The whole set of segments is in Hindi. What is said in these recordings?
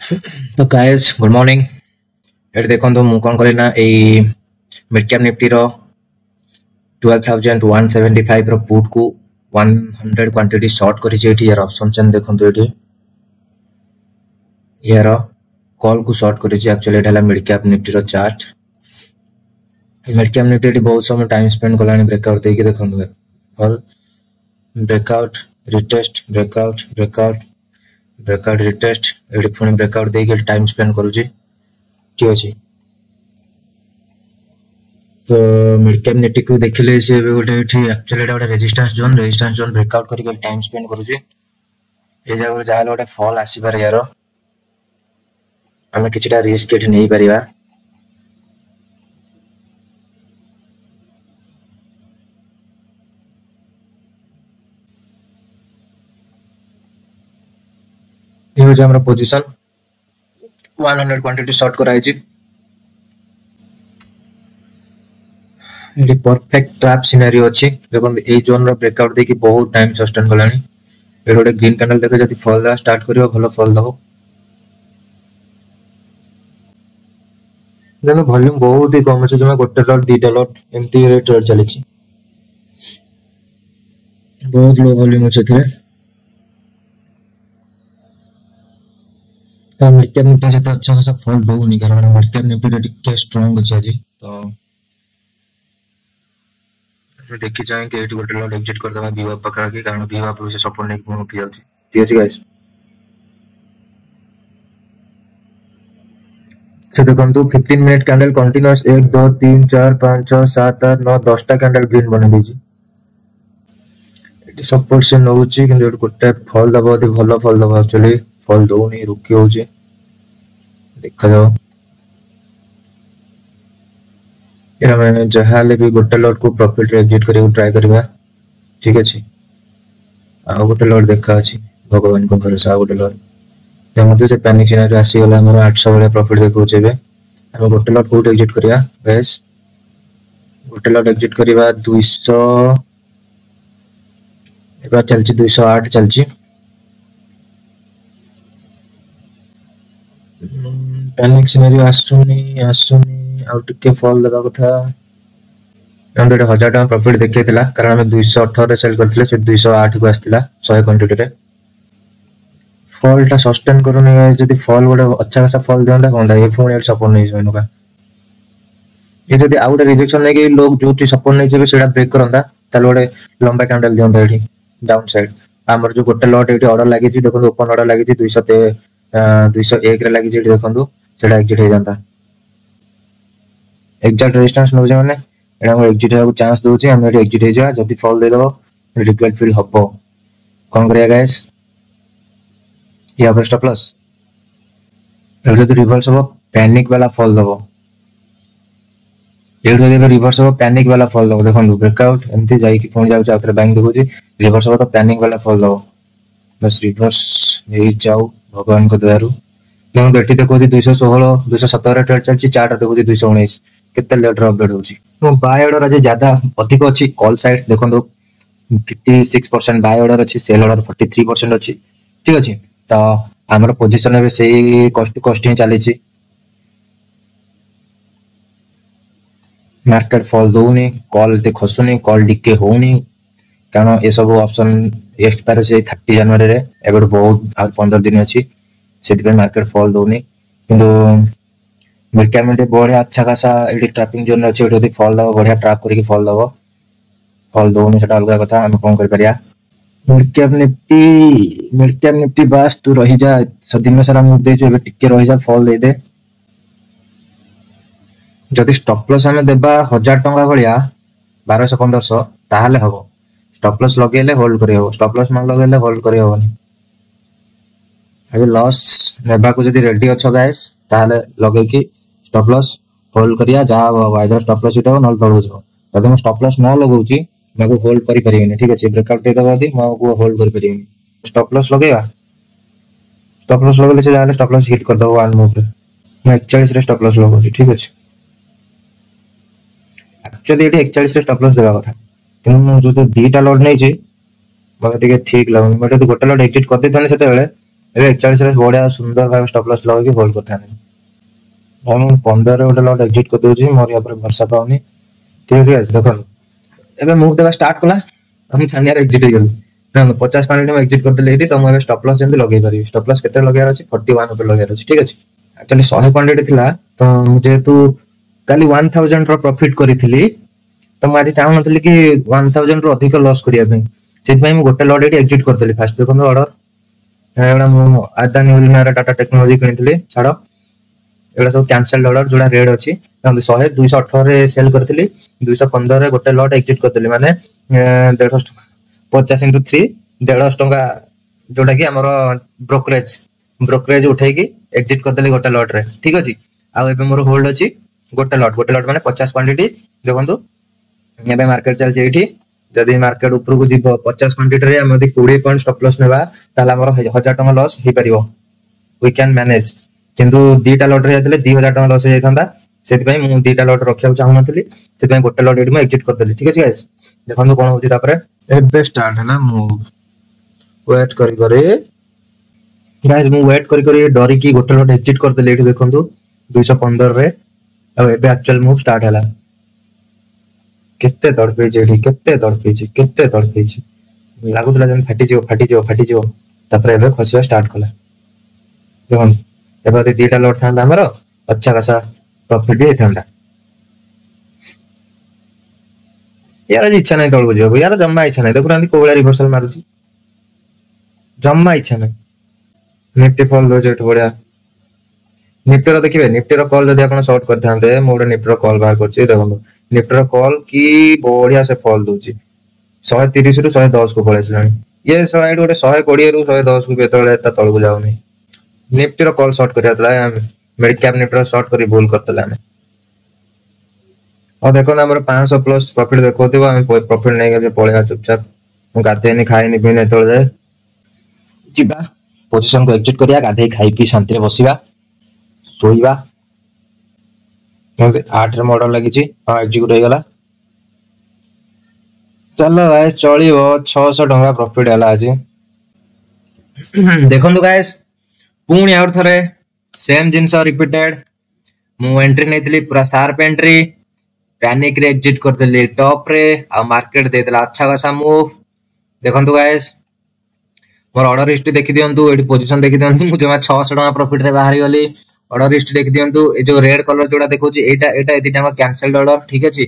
तो गाइस गुड मॉर्निंग। एट देखो मु कौन करी ना मिड कैप निफ्टी रो 12,175 रो पुट को 100 क्वांटिटी शॉर्ट करी यार ऑप्शन चेन देखो ये यार कॉल को शॉर्ट करी एक्चुअली एटा मिड कैप निफ्टी रो चार्ट। मिड कैप निफ्टी बहुत समय टाइम स्पेंड कलानी ब्रेकआउट देके देखो भल breakout retest breakout breakout breakout retest ये पुणी ब्रेकआउट देके टाइम स्पेंड करूची ठीक अच्छे। तो मिड कैप निफ्टी को देखिले से गोटे एक्चुअली गोटे रेजिस्टेंस जोन ब्रेकआउट करके टाइम स्पेंड करूची ए जगह जहाँ गोटे फॉल आसीपार यार आम कि रिस्क ये नहीं पारिबा। ये हूँ आम पोजिशन 100 क्वांटिटी शॉर्ट कराई ये परफेक्ट ट्रैप सिनेरियो अच्छी देखो ये जोन रो ब्रेकआउट देकी बहुत टाइम सस्टेन कलानी ये गोटे ग्रीन कैंडल देखे जब फल देवा स्टार्ट करियो भलो फल दबो देखो वॉल्यूम बहुत ही कम अच्छे जमा गोटे लॉट दीटा लॉट एमती ट्रेड चली बहुत लो वॉल्यूम अच्छे थे। मिड कैप निफ्टी से अच्छा खासा फॉल दउनी कारण मिड कैप निफ्टी टिके स्ट्रांग अछि आज तो देखि जाए कि एटी गोटे लॉट एग्जिट कर दबा बीवा पकड़ा के कारण बीवा पर से सपोर्ट नहीं कोन उठी जाउची ठीक अछि गाइस। से देखंतु 15 मिनट कैंडल कंटीन्यूअस 1 2 3 4 5 6 7 8 9 10 टा कैंडल ग्रीन बने दीजी एटी सपोर्ट से नउची किंतु एटी गोटे फॉल दबा दे भलो फॉल दबा एक्चुअली फॉल दउनी रुकी होची देखा जाओ यार मैं जहाँ ले भी गोटे लॉट को प्रॉफिट एग्जिट करियो ट्राई करबा ठीक अछि। आ गोटे लॉट देखा अछि भगवान को भरोसा गोटे लॉट मते से पैनिक सिनेरियो आसी गला हमर 800 वाला प्रॉफिट देखौ जेबे हम गोटे लॉट कोट एग्जिट करिया गाइस गोटे लॉट एग्जिट करिबा 200 एबा चलची 208 चलची पैनिक सिनेरियो आसुनी आउ टिके फॉल देबा कथा हम 1000 टका प्रॉफिट देखैतला कारण हम 218 रे सेल करथिले से 208 को आस्तिला 100 क्वांटिटी रे फॉल टा सस्टेन करूनी जदी फॉल गोटे अच्छा खासा फॉल देंदा कोंदा ये फोन एट सपोर्ट नहीं जइनो का ये जदी आउट रिजेक्शन नै के लोग जोटी सपोर्ट नहीं जेबे सेडा ब्रेक करंदा ताल गोटे लंबा कैंडल देंदा एठी डाउन साइड हमर जो गोटे लॉट एठी ऑर्डर लागि छि देखो ओपन ऑर्डर लागि छि 201 रे लागि छि एठी देखंतु सेडा एग्जिट हे जांदा एग्जैक्ट रेजिस्टेंस नो जे माने एडा को एग्जिट हेबाक चांस दोछि हम एठी एग्जिट हे जा जदी फॉल दे देबो रिग्रेट फील हबो कोन करिया गाइस या पर स्टॉप लॉस जदी रिवर्स हो पैनिक वाला फॉल दबो एड जदी रिवर्स हो पैनिक वाला फॉल दबो देखो ब्रेकआउट एमती जाई कि फोन जाउ आउथरे बैंक देखो जी रिवर्स हो तो पैनिक वाला फॉल दबो बस रिवर्स हे जाऊ भगवान को दयारु मैं बेटी देखो जी 216 217 ट्रेड चलची चार्ट देखो जी 219 केते लेटर अपडेट होची मो बाय ऑर्डर आज ज्यादा अधिक अछि कॉल साइड देखो 56% बाय ऑर्डर अछि सेल ऑर्डर 43% अछि ठीक अछि तो हमर पोजीशन में सेही कॉस्ट टू कॉस्ट ही चली छी मार्केट फॉल दोनी कॉल ते खसुनी कॉल डिके होनी कारण ए सब ऑप्शन एक्सपायर से 30 जनवरी रे एबे बहुत 15 दिन अछि सेति मार्केट फॉल दोनी किंतु मिड कैप में बढ़िया अच्छा खासा एडी ट्रैपिंग जोन अछि एडी फॉल दबो बढ़िया ट्रैप करके फॉल दबो फॉल दोनी सेटा अलग कथा हम कोन कर परिया मिड कैप निफ्टी बस तू रही जा दिन में सारा मूव दे जो एबे टिके रही जा फॉल दे दे जदि स्टॉप लॉस हमें देबा 1000 टका भलिया 1200 1500 ताहाले हबो स्टॉप लॉस लगेले होल्ड करियो स्टॉप लॉस मान लगेले होल्ड करियो हबनी अगर लॉस नेबा को जदि रेडी अछो गाइस ताहाले लगे कि स्टॉप लॉस होल्ड करिया जा आइदर स्टॉप लॉस इटा न तळो जो जदि मैं स्टॉप लॉस न लगाउची मैं को होल्ड करि परिबिनी ठीक अछि ब्रेकआउट दे दबा दी मैं को होल्ड कर परिबिनी स्टॉप लॉस लगेगा स्टॉप लॉस लगले से जाले स्टॉप लॉस हिट कर दबो वन मूव रे मैं 41 रे स्टॉप लॉस लगाउची ठीक अछि एक्चुअली एटी 41 रे स्टॉप लॉस देबा कथा किनु जो तो दीटा लॉट नै छै मते ठीक लागो मते गोटे लॉट एग्जिट कर दे थाने सेते बेले ଏବେ 41 ରେ बढिया सुंदर भाव स्टॉप लॉस लगे होल्ड करथा नहीं हम 15 रे गोटे लॉट एग्जिट कर दोजी मोर या पर भरोसा पाउनी ठीक है गाइस देखो एबे मूव देबा स्टार्ट कला हम छानिया एग्जिट हो गेल ना 50 क्वांटिटी में एग्जिट कर देले एठी तो हम स्टॉप लॉस जंदी लगे पारी स्टॉप लॉस केते लगार अछि 41 ऊपर लगार अछि ठीक अछि एक्चुअली 100 क्वांटिटी थिला तो मुझे तो काली 1000 रो प्रॉफिट करिथिली तो मैं आज चाहू नथली कि 1000 रो अधिक लॉस करिया पे सेति पई मैं गोटे लॉट एठी एग्जिट कर देली फर्स्ट देखो ऑर्डर एडा मु आदानी उलिनारा टाटा टेक्नोलॉजी किनिथिली छाड़ो एडा सब कैंसिल ऑर्डर जोड़ा रेड अछि तो 100 218 रे सेल करथिली 215 रे गोटे लॉट एग्जिट कर देली माने 150 50 into 3 150 टंका जोटा कि हमर ब्रोकरेज उठे की एग्जिट कर देली गोटे लॉट रे ठीक अछि आ एबे मोर होल्ड अछि गोटे लॉट माने 50 क्वांटिटी देखंतु एबे मार्केट चल जेठी जदी मार्केट ऊपर को जीव 50 क्वांटिटी रे हम यदि 20 पॉइंट स्टॉप लॉस नेबा ताला हमर 1000 टंका लॉस हे परिबो वी कैन मैनेज किंतु दीटा लॉट रे जातले 2000 टंका लॉस हे थांदा सेति पई मु दीटा लॉट रखिया चाहू नथली सेति पई गोटे लॉट एडी म एग्जिट कर देली ठीक अछि गाइस देखंतु कोन होची तापरे एबे स्टार्ट है ना मूव वेट करी गाइस मु वेट करी डरी की गोटे लॉट एग्जिट कर देली एठी देखंतु 215 रे अब एबे एक्चुअल मूव स्टार्ट हला केते तड़पे जेठी केते तड़पे लागुतला जन फाटी जो तापर एबे खसिया स्टार्ट कला देखन एबे दीटा लॉट थांदा हमर अच्छा खासा प्रॉफिट भी थांदा यार आज इच्छा नहीं तळगु जो यार जम्मा इच्छा नहीं देखु रांदी कोवला रिवर्सल मारुची जम्मा इच्छा नहीं निफ्टी फॉल दो जेठ बढिया निफ्टी रो देखिबे निफ्टी रो कॉल जदी आपण शॉर्ट कर थांते मोडे निफ्टी रो कॉल बाहर करची देखो निफ्टी रो कॉल की बढ़िया से फॉल दोची 130 रु 110 को पळेसलानी ये स्लाइड गोटे 120 रु 110 को बेतळे ता तळगु जाउनी निफ्टी रो कॉल शॉर्ट करियातला मिड कैप निफ्टी रो शॉर्ट करी भूल करतला हमें और देखो ना हमर 500 प्लस प्रॉफिट देखोथिबो हम प्रॉफिट नै के पळेया चुपचाप हम गाते नहीं खाई नहीं पीने तळ जाए जिबा पोजीशन को एग्जिट करिया गाधे खाई पी शांति रे बसिबा सोईबा 8 रे मॉडल लागि छी हां एग्जीक्यूट हो गला चलो गाइस चलिबो 600 टंका प्रॉफिट हला आज देखंतु गाइस पुणी और थरे सेम जिंस रिपीटेड मु एंट्री नैतली पूरा शार्प एंट्री पैनिक रे एग्जिट कर देली टॉप रे आ मार्केट दे देला अच्छा खासा मूव देखंतु गाइस मोर ऑर्डर हिस्ट्री देखि दियंतु एडी पोजीशन देखि दियंतु मु जमा 600 टंका प्रॉफिट रे बाहरी गली ऑर्डर हिस्ट्री देखि दियंतु ए जो रेड कलर जोडा देखौची एटा एदिटा हम कैंसिल्ड ऑर्डर ठीक अछि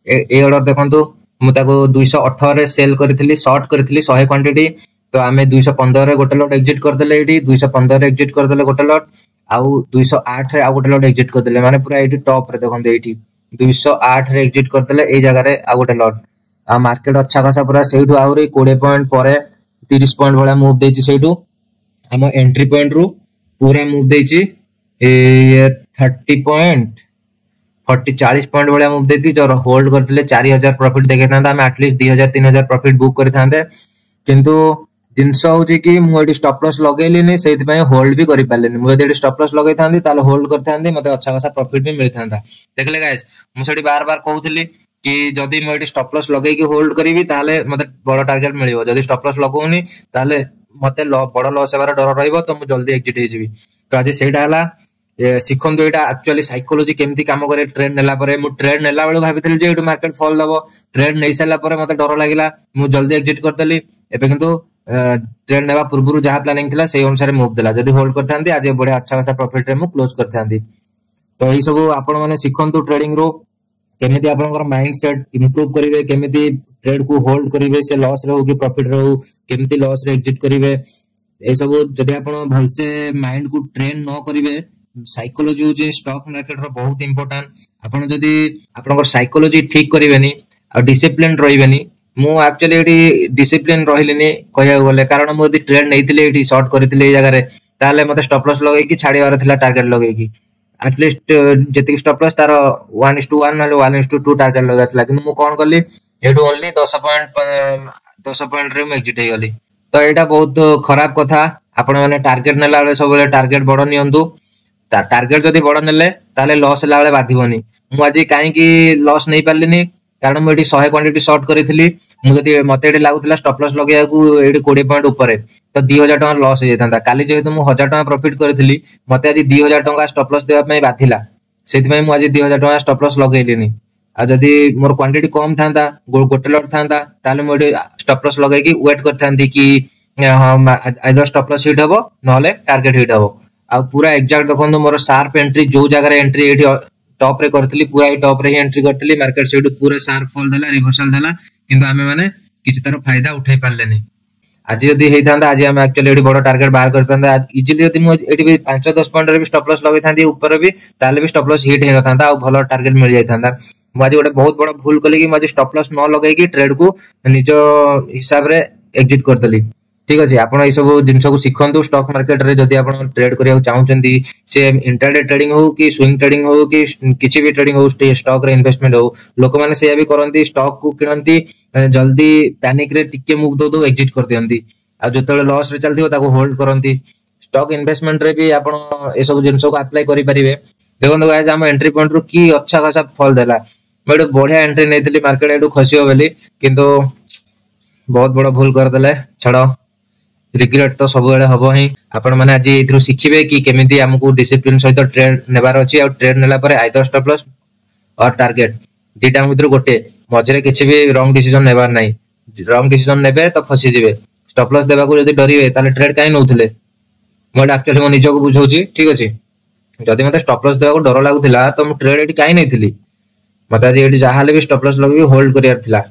ए ऑर्डर देखंतु मु ताको 218 रे सेल करथिली शॉर्ट करथिली 100 क्वांटिटी तो आमे 215 रे गोटे लॉट एग्जिट कर देले एडी 215 रे एग्जिट कर देले गोटे लॉट आउ 208 रे आ गोटे लॉट एग्जिट कर देले माने पूरा एडी टॉप रे देखंतु एठी 208 रे एग्जिट कर देले ए जगह रे आ गोटे लॉट आ मार्केट अच्छा खासा पूरा सेठु आउरी 20 पॉइंट परे 30 पॉइंट वाला मूव देछि सेठु हम एंट्री पॉइंट रु पूरा मूव देछि ये 30 पॉइंट 40 पॉइंट वाला मूव देछि जो होल्ड करथिले 4000 प्रॉफिट देखेतांता हम एटलीस्ट 2000 3000 प्रॉफिट बुक करथांते किंतु जिंस होउची कि मु एडी स्टॉप लॉस लगेली नै सेति पय होल्ड भी करि पालेनी मु एडी स्टॉप लॉस लगै थांदी ताले होल्ड करथांदी मते अच्छा खासा प्रॉफिट भी मिलथांदा देखले गाइस मु सेडी बार बार कहउथली कि जदी मु एडी स्टॉप लॉस लगै कि होल्ड करिवि ताले मते बड़ टारगेट मिलिवो जदी स्टॉप लॉस लगौनी ताले मते बड़ लॉस हेबार डर रहइबो तो मु जल्दी एग्जिट हे जिवि तो आज सेटा हला सिखंदो एटा एक्चुअली साइकोलॉजी केमती काम करे ट्रेड नेला परे मु ट्रेड नेला बेले भाबितली जे एटु मार्केट फॉल दबो ट्रेड नै सला परे मते डर लागिला मु जल्दी एग्जिट कर देली एबे किंतु ट्रेड नेबा पूर्वरु जहा प्लानिंग थिला सेही अनुसार मूव देला जदी होल्ड करथांती आज बडे अच्छा खासा प्रॉफिट रे मु क्लोज करथांती तो एही सब आपण माने सिखंतु ट्रेडिंग रो केमिति आपनकर माइंड सेट इंप्रूव करिवे केमिति ट्रेड को होल्ड करिवे से लॉस रे हो कि प्रॉफिट रे हो केमिति लॉस रे एग्जिट करिवे ए सब जदी आपण भलसे माइंड को ट्रेन न करिवे साइकोलॉजी हो स्टॉक मार्केट रो बहुत इंपोर्टेंट आपण जदी आपनकर साइकोलॉजी ठीक करिवेनी आ डिसिप्लिन रहिवेनी मु एक्चुअली एडी डिसिप्लिन रहिलेनी कहया बोले कारण मु यदि ट्रेड नैथिले एडी शॉर्ट करथिले ए जगह रे ताले मते स्टॉप लॉस लगै कि छाडीवार थिला टारगेट लगै कि एटलीस्ट जति स्टॉप लॉस तार 1:1 नले 1:2 टारगेट लगाथला किंतु मु कोन करली एडू ओनली 10 पॉइंट रे मु एग्जिट हे गली तो एटा बहुत खराब कथा आपण माने टारगेट नेला बेले सब बेले टारगेट बड़ नियंतु टारगेट जदी बड़ नेले ताले लॉस ला बेले बाधिबोनी मु आज काहे कि लॉस नै पारलिनी कारण मु एडी 100 क्वांटिटी शॉर्ट करिथिली मुझे मत लगुला स्टॉप लॉस लगे 20 पॉइंट ऊपर तो 2000 टका लॉस हो जाता काली जेहेतु मुझे 1000 टका प्रॉफिट करी मत आज 2000 टका स्टॉप लॉस देवाई बाधिला से मुझे 2000 टका स्टॉप लॉस लगेली आदि मोर क्वांटिटी कम था गोटे लट था मुझे स्टॉप लॉस लगे वेट करती कि हाँ आइदर स्टॉप लॉस हिट हम ना टार्गेट हिट हम आ पूरा एक्जाक्ट देखो मोर शार्प एंट्री जो जगह एंट्री ये टॉप रे करथली पूरा टॉप रे एंट्री करथली मार्केट से पूरा शार्प फॉल देला रिवर्सल देला किंतु आमे माने किछि तरह फायदा उठाई पारलेनी आज जदी हेई थांदा आज हम एक्चुअली एडी बड़ टारगेट बाहर करथांदा इजीली जदी मु एडी भी 5-10 पॉइंट रे भी स्टॉप लॉस लगै थांदी ऊपर भी ताले भी स्टॉप लॉस हिट हे न थांदा आ भलो टारगेट मिल जाय थांदा मु आज गोटे बहुत बड़ भूल कली कि मु स्टॉप लॉस न लगाई कि ट्रेड को निजो हिसाब रे एग्जिट कर देली ठीक अछि आपण ए सब जिंस को सिखंतु स्टॉक मार्केट रे जदी आपण ट्रेड करिया चाहउचंदी से इंट्राडे ट्रेडिंग हो कि स्विंग ट्रेडिंग हो कि किछि भी ट्रेडिंग हो स्टॉक रे इन्वेस्टमेंट हो लोक माने से भी करंती स्टॉक को किनंती जल्दी पैनिक रे टिके मूव दो एग्जिट कर दियंती आ जतले लॉस रे चलथिबो ताको होल्ड करंती स्टॉक इन्वेस्टमेंट रे भी आपण ए सब जिंस को अप्लाई करि परिबे देखो गाइस हम एंट्री पॉइंट रो की अच्छा खासा फल देला बट बढ़िया एंट्री नेथिली मार्केट एडू खसियो बेली किंतु बहुत बड़ भूल कर देले छाड़ो रिग्रेट तो सब बेले हबो ही आपण माने आज एथरो शिखिबे कि केमिति हमकु डिसिप्लिन सहित ट्रेड नेबार अछि और ट्रेड नेला परे आइदर स्टॉप लॉस और टारगेट दीटा भीतर गोटे मझरे किछि भी रॉन्ग डिसीजन नेबार नाही रॉन्ग डिसीजन नेबे तो फसी जिवे स्टॉप लॉस देबा को जदी डरिवे ताले ट्रेड काई नउथले मोड एक्चुअली मो निजो को बुझौची ठीक अछि जदी मते स्टॉप लॉस देबा को डर लागुथिला तो मो ट्रेड एटी काई नैथिली मते आज एटी जाहाले भी स्टॉप लॉस लगि होल्ड करियार थिला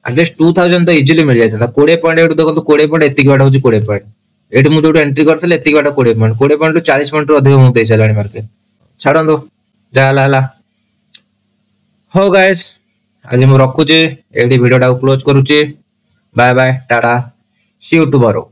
एटलीस्ट 2000 तो इजीली मिल जाता 20 पॉइंट एटू देखो 20 पॉइंट एतिक बाट होची 20 पॉइंट एटू मु जोटो एंट्री करथले एतिक बाट 20 पॉइंट 40 पॉइंट रो अधिक मु देई सलाणी मार्केट छाडंदो जाला हो गाइस आज मु रखुचे एडी वीडियो टा क्लोज करूचे bye bye tata see you tomorrow.